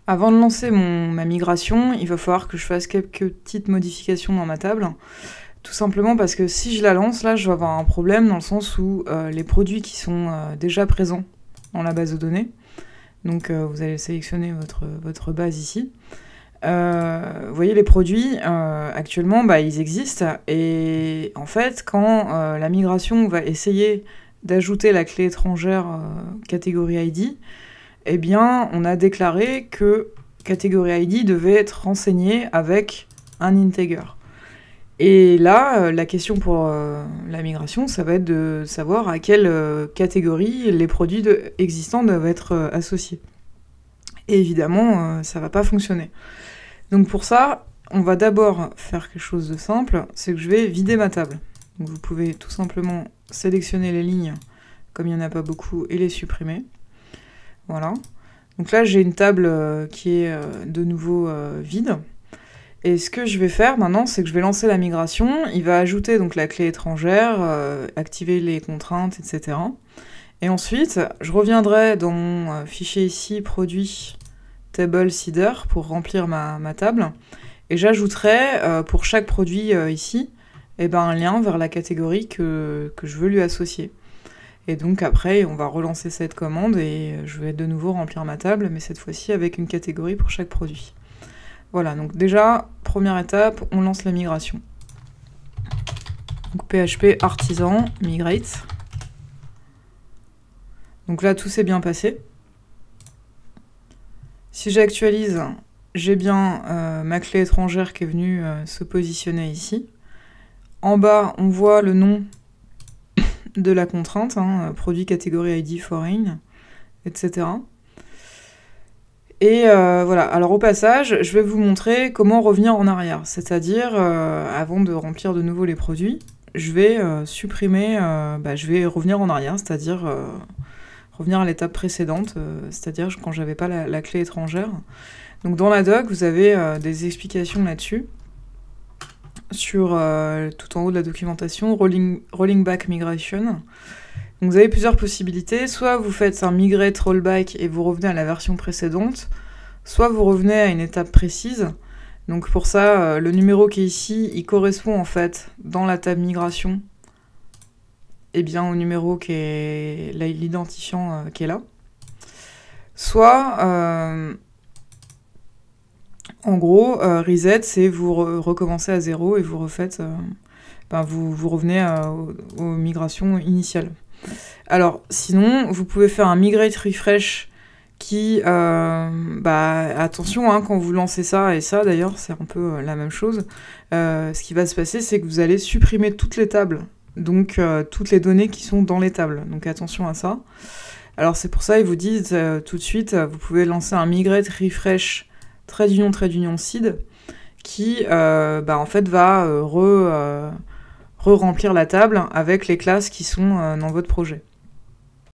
Avant de lancer ma migration, il va falloir que je fasse quelques petites modifications dans ma table. Tout simplement parce que si je la lance, là, je vais avoir un problème dans le sens où les produits qui sont déjà présents dans la base de données, donc vous allez sélectionner votre base ici. Vous voyez, les produits, actuellement, ils existent. Et en fait, quand la migration va essayer d'ajouter la clé étrangère catégorie ID, eh bien, on a déclaré que catégorie ID devait être renseignée avec un integer. Et là, la question pour la migration, ça va être de savoir à quelle catégorie les produits existants doivent être associés. Et évidemment, ça va pas fonctionner. Donc pour ça, on va d'abord faire quelque chose de simple, c'est que je vais vider ma table. Donc vous pouvez tout simplement sélectionner les lignes, comme il n'y en a pas beaucoup, et les supprimer. Voilà. Donc là, j'ai une table qui est de nouveau vide. Et ce que je vais faire maintenant, c'est que je vais lancer la migration. Il va ajouter donc la clé étrangère, activer les contraintes, etc. Et ensuite, je reviendrai dans mon fichier ici, produit table seeder, pour remplir ma table. Et j'ajouterai pour chaque produit ici, un lien vers la catégorie que je veux lui associer. Et donc après, on va relancer cette commande et je vais de nouveau remplir ma table, mais cette fois-ci avec une catégorie pour chaque produit. Voilà, donc déjà, première étape, on lance la migration. Donc PHP artisan, migrate. Donc là, tout s'est bien passé. Si j'actualise, j'ai bien ma clé étrangère qui est venue se positionner ici. En bas, on voit le nom de la contrainte, produit catégorie ID foreign, etc. Et voilà, alors au passage, je vais vous montrer comment revenir en arrière. C'est-à-dire, avant de remplir de nouveau les produits, je vais supprimer, je vais revenir en arrière, c'est-à-dire revenir à l'étape précédente, c'est-à-dire quand j'avais pas la clé étrangère. Donc dans la doc, vous avez des explications là-dessus, sur tout en haut de la documentation, rolling back migration. Donc vous avez plusieurs possibilités, soit vous faites un migrate rollback et vous revenez à la version précédente, soit vous revenez à une étape précise. Donc pour ça, le numéro qui est ici, il correspond en fait dans la table migration au numéro qui est l'identifiant qui est là. Soit, en gros, reset, c'est vous recommencez à 0 et vous refaites, vous revenez aux migrations initiales. Alors, sinon, vous pouvez faire un migrate refresh qui, attention, quand vous lancez ça, et ça d'ailleurs, c'est un peu la même chose, ce qui va se passer, c'est que vous allez supprimer toutes les tables, donc toutes les données qui sont dans les tables, donc attention à ça. Alors c'est pour ça, ils vous disent tout de suite, vous pouvez lancer un migrate refresh trait d'union seed, qui, en fait, va re-remplir la table avec les classes qui sont dans votre projet.